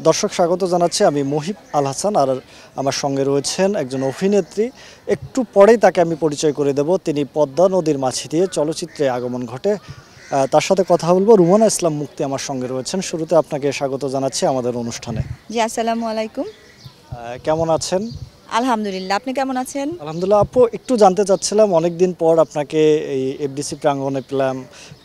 দর্শক স্বাগত জানাচ্ছি আমি মহিব আল হাসান আর আমার সঙ্গে রয়েছেন একজন অভিনেত্রী। একটু পরেই তাকে আমি পরিচয় করে দেব। তিনি পদ্মা নদীর মাঝি দিয়ে চলচ্চিত্রে আগমন ঘটে। তার সাথে কথা বলবো। রুমানা ইসলাম মুক্তি আমার সঙ্গে রয়েছেন। শুরুতে আপনাকে স্বাগত জানাচ্ছি আমাদের অনুষ্ঠানে। জি, আসসালামু আলাইকুম। কেমন আছেন? আলহামদুলিল্লাহ, আপনি কেমন আছেন? আলহামদুলিল্লাহ আপু, একটু জানতে চাচ্ছিলাম, অনেকদিন পর আপনাকে এই এফডিসি প্রাঙ্গণে পেলাম।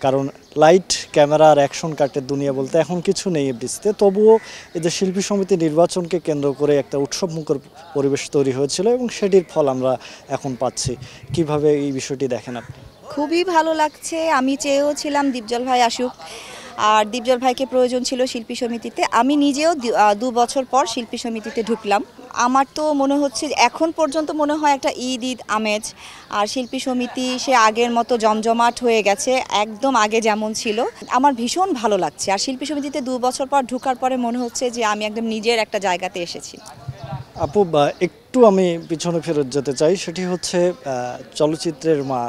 কারণ লাইট ক্যামেরা আর অ্যাকশন কাটের দুনিয়া বলতে এখন কিছু নেই এফডিসিতে। তবুও এই যে শিল্পী সমিতি নির্বাচনকে কেন্দ্র করে একটা উৎসবমুখর পরিবেশ তৈরি হয়েছিল এবং সেটির ফল আমরা এখন পাচ্ছি। কিভাবে এই বিষয়টি দেখেন আপনি? খুবই ভালো লাগছে। আমি চেয়েও ছিলাম দীপজল ভাই আসুক, আর দীপজল ভাইকে প্রয়োজন ছিল শিল্পী সমিতিতে। আমি নিজেও 2 বছর পর শিল্পী সমিতিতে ঢুকলাম। আমার তো মনে হচ্ছে এখন পর্যন্ত মনে হয় একটা ঈদ ঈদ আমেজ। আর শিল্পী সমিতি সে আগের মতো জমজমাট হয়ে গেছে, একদম আগে যেমন ছিল। আমার ভীষণ ভালো লাগছে। আর শিল্পী সমিতিতে 2 বছর পর ঢোকার পরে মনে হচ্ছে যে আমি একদম নিজের একটা জায়গাতে এসেছি। আপু একটু আমি পিছনে ফেরত যেতে চাই। সেটি হচ্ছে চলচ্চিত্রের মা,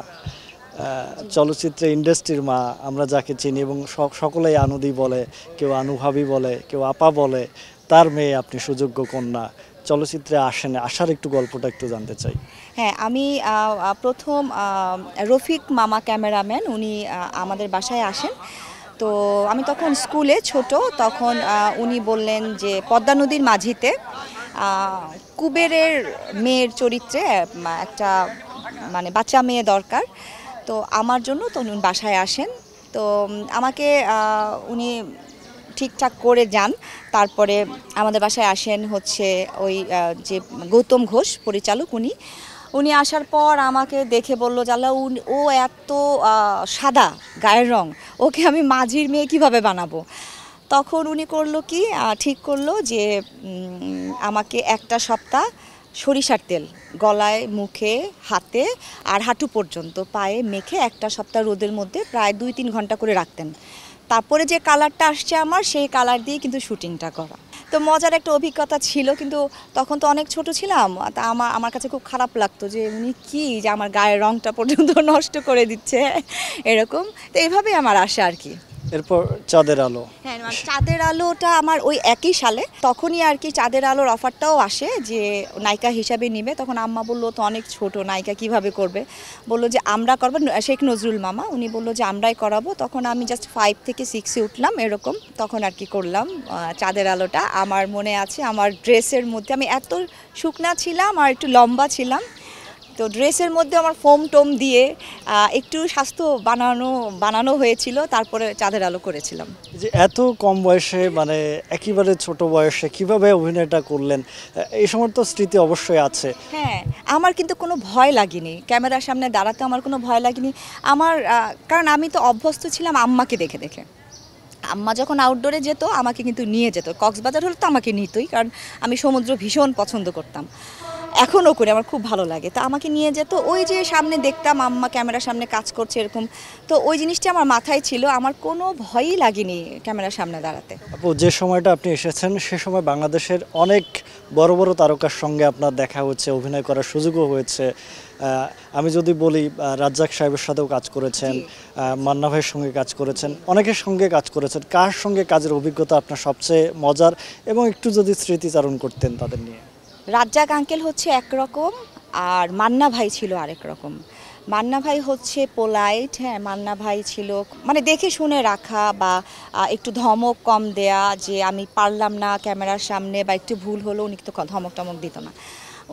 চলচ্চিত্র ইন্ডাস্ট্রির মা আমরা যাকে চিনি, এবং সকলেই আনুদি বলে, কেউ আনুভাবি বলে, কেউ আপা বলে। তার মেয়ে আপনি, সুযোগ্য কন্যা। চলচ্চিত্রে আসার একটু গল্পটা একটু জানতে চাই। হ্যাঁ, আমি প্রথম রফিক মামা ক্যামেরাম্যান, উনি আমাদের বাসায় আসেন। তো আমি তখন স্কুলে ছোট, তখন উনি বললেন যে পদ্মা নদীর মাঝিতে কুবেরের মেয়ের চরিত্রে একটা মানে বাচ্চা মেয়ে দরকার। তো আমার জন্য তো উনি বাসায় আসেন। তো আমাকে উনি ঠিকঠাক করে যান। তারপরে আমাদের বাসায় আসেন হচ্ছে ওই যে গৌতম ঘোষ পরিচালক, উনি আসার পর আমাকে দেখে বললো, জানলা ও এত সাদা গায়ের রং, ওকে আমি মাঝির মেয়ে কিভাবে বানাবো। তখন উনি করলো কি, ঠিক করলো যে আমাকে একটা সপ্তাহ সরিষার তেল গলায়, মুখে, হাতে আর হাঁটু পর্যন্ত পায়ে মেখে একটা সপ্তাহ রোদের মধ্যে প্রায় 2-3 ঘন্টা করে রাখতেন। তারপরে যে কালারটা আসছে আমার, সেই কালার দিয়ে কিন্তু শুটিংটা করা। তো মজার একটা অভিজ্ঞতা ছিল, কিন্তু তখন তো অনেক ছোট ছিলাম। তা আমার কাছে খুব খারাপ লাগতো যে উনি কি, যে আমার গায়ের রংটা পর্যন্ত নষ্ট করে দিচ্ছে এরকম। তো এইভাবেই আমার আসে আর কি। এরপর চাঁদের আলো। হ্যাঁ, চাঁদের আলোটা আমার ওই একই সালে, তখনই আর কি চাঁদের আলোর অফারটাও আসে যে নায়িকা হিসাবে নিবে। তখন আম্মা বললো তো অনেক ছোট, নায়িকা কিভাবে করবে। বললো যে আমরা করবো, শেখ নজরুল মামা উনি বললো যে আমরাই করাবো। তখন আমি জাস্ট 5 থেকে 6-এ উঠলাম এরকম, তখন আর কি করলাম চাঁদের আলোটা। আমার মনে আছে আমার ড্রেসের মধ্যে, আমি এত শুকনা ছিলাম আর একটু লম্বা ছিলাম, তো ড্রেসের মধ্যে আমার ফোম টোম দিয়ে একটু স্বাস্থ্য বানানো হয়েছিল। তারপরে চাঁদের আলো করেছিলাম। যে এত কম বয়সে, মানে একেবারে ছোট বয়সে কিভাবে অভিনয়টা করলেন, এই সময় তো স্মৃতি অবশ্যই আছে। হ্যাঁ, আমার কিন্তু কোনো ভয় লাগেনি, ক্যামেরার সামনে দাঁড়াতে আমার কোনো ভয় লাগেনি। আমার কারণ আমি তো অভ্যস্ত ছিলাম আম্মাকে দেখে দেখে। আম্মা যখন আউটডোরে যেত আমাকে কিন্তু নিয়ে যেত, কক্সবাজার হলে তো আমাকে নিতই, কারণ আমি সমুদ্র ভীষণ পছন্দ করতাম, এখনও করি, আমার খুব ভালো লাগে। তো আমাকে নিয়ে যেত, ওই যে সামনে দেখতাম আম্মা ক্যামেরার সামনে কাজ করছে এরকম। তো ওই জিনিসটা আমার মাথায় ছিল, আমার কোনো ভয়ই লাগেনি ক্যামেরার সামনে দাঁড়াতে। আপু, যে সময়টা আপনি এসেছেন সে সময় বাংলাদেশের অনেক বড় বড় তারকার সঙ্গে আপনার দেখা হচ্ছে, অভিনয় করার সুযোগও হয়েছে। আমি যদি বলি, রাজ্জাক সাহেবের সাথেও কাজ করেছেন, মান্না ভাইয়ের সঙ্গে কাজ করেছেন, অনেকের সঙ্গে কাজ করেছেন। কার সঙ্গে কাজের অভিজ্ঞতা আপনার সবচেয়ে মজার, এবং একটু যদি স্মৃতিচারণ করতেন তাদের নিয়ে? রাজ্জাক আঙ্কেল হচ্ছে একরকম, আর মান্না ভাই ছিল আরেক রকম। মান্না ভাই হচ্ছে পোলাইট, হ্যাঁ, মান্না ভাই ছিল মানে দেখে শুনে রাখা, বা একটু ধমক কম দেয়া, যে আমি পারলাম না ক্যামেরার সামনে বা একটু ভুল হলো, উনি তো ধমক টমক দিত না।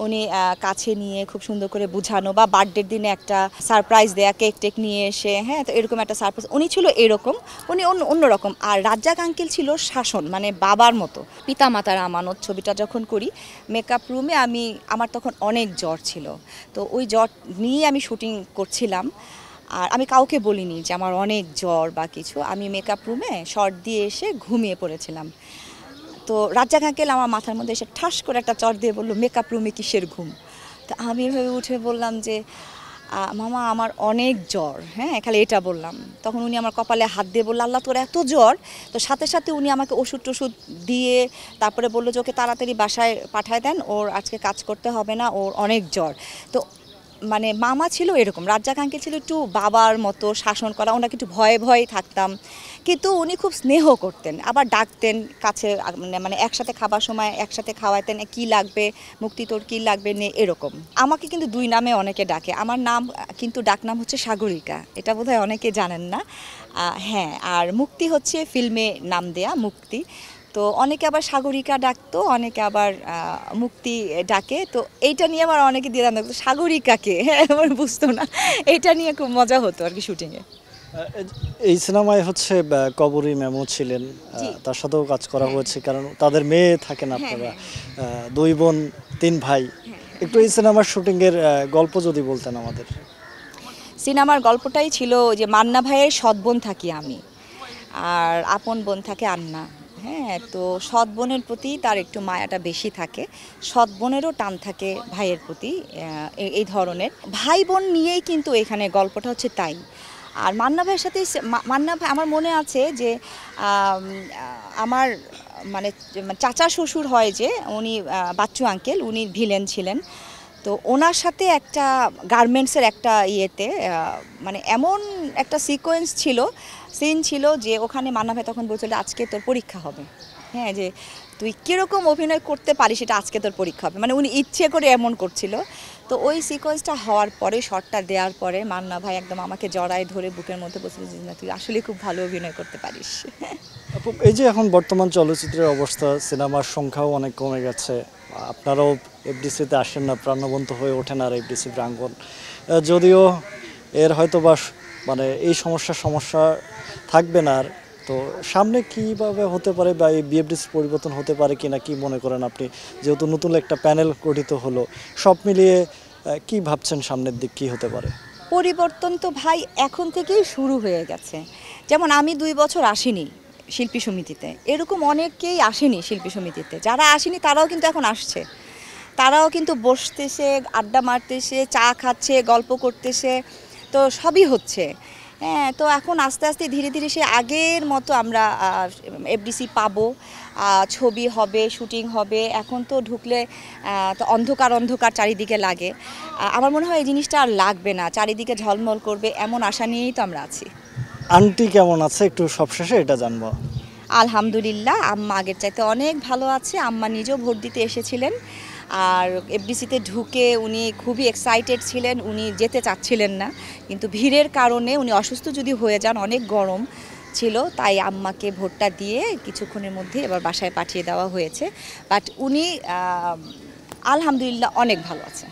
উনি কাছে নিয়ে খুব সুন্দর করে বুঝানো, বা বার্থডের দিনে একটা সারপ্রাইজ দেয়া, কেক টেক নিয়ে এসে, হ্যাঁ, তো এরকম একটা সারপ্রাইজ উনি ছিল এরকম। উনি অন্যরকম। আর রাজ্জাক আঙ্কেল ছিল শাসন, মানে বাবার মতো। পিতামাতার আমানত ছবিটা যখন করি, মেকআপ রুমে আমার তখন অনেক জ্বর ছিল। তো ওই জ্বর নিয়ে আমি শুটিং করছিলাম। আর আমি কাউকে বলিনি যে আমার অনেক জ্বর বা কিছু। আমি মেকআপ রুমে শর্ট দিয়ে এসে ঘুমিয়ে পড়েছিলাম। তো রাজ্জাক আঙ্কেল আমার মাথার মধ্যে এসে ঠাস করে একটা চট দিয়ে বললো, মেকআপ রুমে কিসের ঘুম। তো আমি এভাবে উঠে বললাম যে মামা আমার অনেক জ্বর, হ্যাঁ, খালি এটা বললাম। তখন উনি আমার কপালে হাত দিয়ে বললো, আল্লাহ তোর এত জ্বর। তো সাথে সাথে উনি আমাকে ওষুধ টষুধ দিয়ে তারপরে বললো যে ওকে তাড়াতাড়ি বাসায় পাঠায় দেন, ওর আজকে কাজ করতে হবে না, ওর অনেক জ্বর। তো মানে মামা ছিল এরকম, রাজ্জাক আঙ্কেল ছিল একটু বাবার মতো শাসন করা, ওনাকে একটু ভয়ে ভয়ে থাকতাম, কিন্তু উনি খুব স্নেহ করতেন, আবার ডাকতেন কাছে, মানে একসাথে খাবার সময় একসাথে খাওয়াতেন, কি লাগবে মুক্তি, তোর কী লাগবে নে, এরকম। আমাকে কিন্তু দুই নামে অনেকে ডাকে, আমার নাম কিন্তু ডাকনাম হচ্ছে সাগরিকা, এটা বোধহয় অনেকে জানেন না। হ্যাঁ, আর মুক্তি হচ্ছে ফিল্মে নাম দেয়া মুক্তি। তো অনেকে আবার সাগরিকা ডাকতো, অনেকে আবার মুক্তি ডাকে। তো এইটা নিয়ে আমার অনেকে দিয়ে রান্না করতো সাগরিকাকে, হ্যাঁ আমার বুঝতো না, এইটা নিয়ে খুব মজা হতো আর কি শুটিংয়ে। এই সিনেমায় হচ্ছে কবরী ম্যামও ছিলেন, জি। তার সাথেও কাজ করা হয়েছে, কারণ তাদের মেয়ে থাকেন আপনারা, দুই বোন তিন ভাই। একটু এই সিনেমার শুটিংয়ের গল্প যদি বলতেন আমাদের। সিনেমার গল্পটাই ছিল যে মান্না ভাইয়ের সৎ বোন থাকি আমি, আর আপন বোন থাকে আন্না। হ্যাঁ, তো সৎ বোনের প্রতি তার একটু মায়াটা বেশি থাকে, সৎ বোনেরও টান থাকে ভাইয়ের প্রতি, এই ধরনের ভাই বোন নিয়েই কিন্তু এখানে গল্পটা হচ্ছে তাই। আর মান্না ভাইয়ের সাথে মান্না ভাই, আমার মনে আছে যে আমার মানে চাচা শ্বশুর হয় যে উনি, বাচ্চু আঙ্কেল, উনি ভিলেন ছিলেন। তো ওনার সাথে একটা গার্মেন্টসের একটা ইয়েতে মানে এমন একটা সিন ছিল যে ওখানে মান্না ভাই তখন বলছিল আজকে তোর পরীক্ষা হবে, হ্যাঁ, যে তুই কীরকম অভিনয় করতে পারিস সেটা আজকে তোর পরীক্ষা হবে, মানে উনি ইচ্ছে করে এমন করছিল। তো ওই সিকোয়েন্সটা হওয়ার পরে, শটটা দেওয়ার পরে মান্না ভাই একদম আমাকে জড়ায় ধরে বুকের মধ্যে বলছিল যে না, তুই আসলে খুব ভালো অভিনয় করতে পারিস। আপু, এই যে এখন বর্তমান চলচ্চিত্রের অবস্থা, সিনেমার সংখ্যাও অনেক কমে গেছে, আপনারাও এফডিসিতে আসেন না, প্রাণবন্ত হয়ে ওঠেন আর এফডিসি প্রাঙ্গণ, যদিও এর হয়তো বা মানে এই সমস্যা থাকবে না আর। তো সামনে কিভাবে হতে পারে, বা এই বিএফডিসি পরিবর্তন হতে পারে কিনা, কি মনে করেন আপনি, যেহেতু নতুন একটা প্যানেল গঠিত হলো, সব মিলিয়ে কি ভাবছেন সামনের দিক কি হতে পারে? পরিবর্তন তো ভাই এখন থেকেই শুরু হয়ে গেছে। যেমন আমি 2 বছর আসিনি শিল্পী সমিতিতে, এরকম অনেকেই আসেনি শিল্পী সমিতিতে, যারা আসেনি তারাও কিন্তু এখন আসছে, তারাও কিন্তু বসতেছে, আড্ডা মারতেছে, চা খাচ্ছে, গল্প করতেছে, তো সবই হচ্ছে। হ্যাঁ, তো এখন আস্তে আস্তে ধীরে ধীরে সে আগের মতো আমরা এফডিসি পাবো, ছবি হবে, শুটিং হবে। এখন তো ঢুকলে তো অন্ধকার অন্ধকার চারিদিকে লাগে, আমার মনে হয় এই জিনিসটা আর লাগবে না, চারিদিকে ঝলমল করবে এমন আশা নিয়েই তো আমরা আছি। আন্টি কেমন আছে একটু সবশেষে এটা জানবো। আলহামদুলিল্লাহ, আম্মা আগের চাইতে অনেক ভালো আছে, আম্মা নিজেও ভোট দিতে এসেছিলেন, আর এফডিসিতে ঢুকে উনি খুবই এক্সাইটেড ছিলেন, উনি যেতে চাচ্ছিলেন না, কিন্তু ভিড়ের কারণে উনি অসুস্থ যদি হয়ে যান, অনেক গরম ছিল, তাই আম্মাকে ভোটটা দিয়ে কিছুক্ষণের মধ্যে এবার বাসায় পাঠিয়ে দেওয়া হয়েছে। বাট উনি আলহামদুলিল্লাহ অনেক ভালো আছেন।